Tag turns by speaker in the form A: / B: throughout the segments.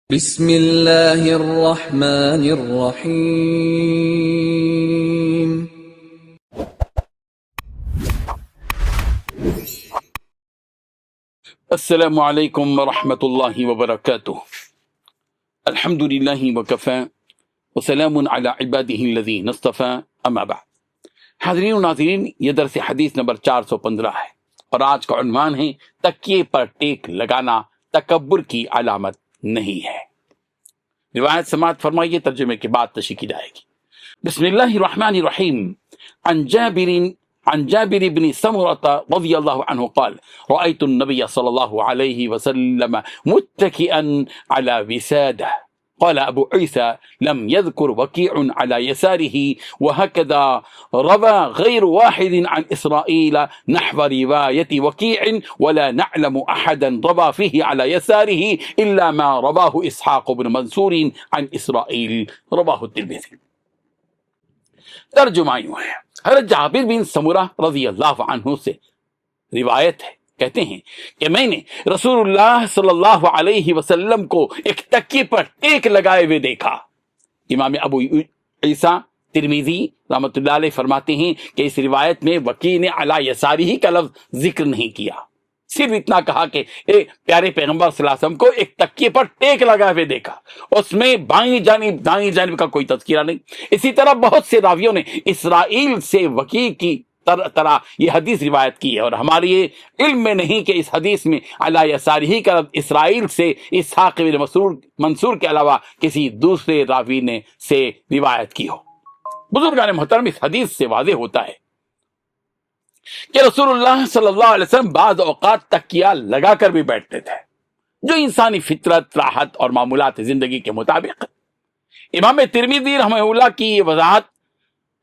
A: بسم اللہ الرحمن الرحیم۔
B: السلام علیکم ورحمۃ اللہ وبرکاتہ۔ الحمد للہ وکفی وسلام علی عبادہ الذین اصطفی، اما بعد۔ حاضرین و ناظرین، یہ درس حدیث نمبر 415 ہے اور آج کا عنوان ہے تکیے پر ٹیک لگانا تکبر کی علامت نہیں ہے۔ روایت سماعت فرمائیے، ترجمے کے بعد تشریح کی جائے گی۔ بسم اللہ الرحمن الرحیم۔ عن جابر بن سمرة رضی اللہ عنہ قال رأيت النبي صلی اللہ علیہ وسلم متكئا على وسادة، قال ابو عيسى لم يذكر وكيع على يساره، وهكذا روى غير واحد عن اسرائيل نحو رواية وكيع، ولا نعلم احدا روى فيه على يساره الا ما رواه اسحاق بن منصور عن اسرائيل، رواه الترمذي۔ ترجمہ یوں ہے، حضرت جابر بن سمرہ رضی اللہ عنہ سے روایت ہے، کہتے ہیں کہ میں نے رسول اللہ صلی اللہ علیہ وسلم کو ایک تکیے پر ٹیک لگائے ہوئے دیکھا۔ امام ابو عیسیٰ ترمذی رحمۃ اللہ علیہ فرماتے ہیں کہ اس روایت میں وکیع نے علی یساری ہی کا لفظ ذکر نہیں کیا، صرف اتنا کہا کہ پیارے پیغمبر صلی اللہ علیہ وسلم کو ایک تکیے پر ٹیک لگائے ہوئے دیکھا، اس میں بائیں جانب دائیں جانب کا کوئی تذکرہ نہیں۔ اسی طرح بہت سے راویوں نے اسرائیل سے وکیع کی طرح یہ حدیث روایت کی ہے، اور ہمارے یہ علم میں نہیں کہ اس حدیث میں علی یسارہ کا اسرائیل سے اسحاق بن منصور کے علاوہ کسی دوسرے راوی نے سے روایت کی ہو۔ بزرگان محترم، اس حدیث سے واضح ہوتا ہے کہ رسول اللہ صلی اللہ علیہ وسلم بعض اوقات تکیہ لگا کر بھی بیٹھتے تھے، جو انسانی فطرت، راحت اور معمولات زندگی کے مطابق۔ امام ترمذی رحمہ اللہ کی یہ وضاحت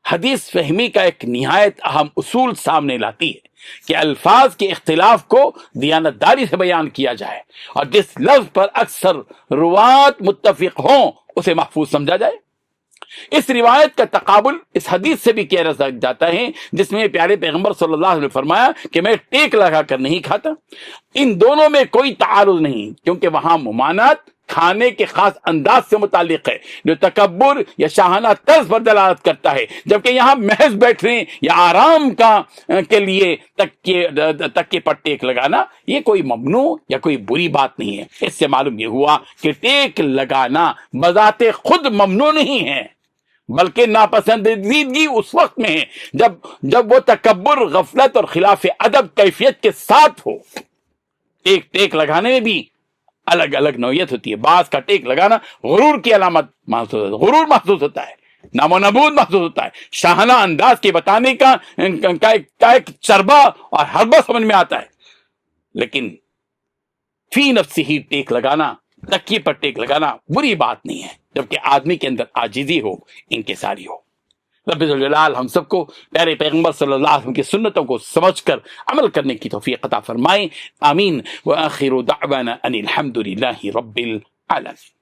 B: حدیث فہمی کا ایک نہایت اہم اصول سامنے لاتی ہے کہ الفاظ کے اختلاف کو دیانتداری سے بیان کیا جائے، اور جس لفظ پر اکثر روات متفق ہوں اسے محفوظ سمجھا جائے۔ اس روایت کا تقابل اس حدیث سے بھی کیا جاتا ہے جس میں پیارے پیغمبر صلی اللہ علیہ وسلم نے فرمایا کہ میں ٹیک لگا کر نہیں کھاتا۔ ان دونوں میں کوئی تعارض نہیں، کیونکہ وہاں ممانعت کھانے کے خاص انداز سے متعلق ہے جو تکبر یا شاہانہ طرز پر دلالت کرتا ہے، جبکہ یہاں محض بیٹھنے یا آرام کے لیے تکیے پر ٹیک لگانا یہ کوئی ممنوع یا کوئی بری بات نہیں ہے۔ اس سے معلوم یہ ہوا کہ ٹیک لگانا بذات خود ممنوع نہیں ہے، بلکہ ناپسندیدگی اس وقت میں ہے جب وہ تکبر، غفلت اور خلاف ادب کیفیت کے ساتھ ہو۔ ٹیک لگانے میں بھی الگ الگ نوعیت ہوتی ہے۔ بعض کا ٹیک لگانا غرور کی علامت غرور محسوس ہوتا ہے، نام و نبود محسوس ہوتا ہے، شاہانہ انداز کے بتانے کا ایک چربا اور حربہ سمجھ میں آتا ہے، لیکن فی نفسہ ہی ٹیک لگانا، تکیے پر ٹیک لگانا بری بات نہیں ہے، جبکہ آدمی کے اندر عاجزی ہو، انکساری ہو۔ رب ذوالجلال ہم سب کو پیارے پیغمبر صلی اللہ علیہ وسلم کی سنتوں کو سمجھ کر عمل کرنے کی توفیق عطا فرمائے، آمین۔ وآخر دعوانا ان الحمد للہ رب العالمین۔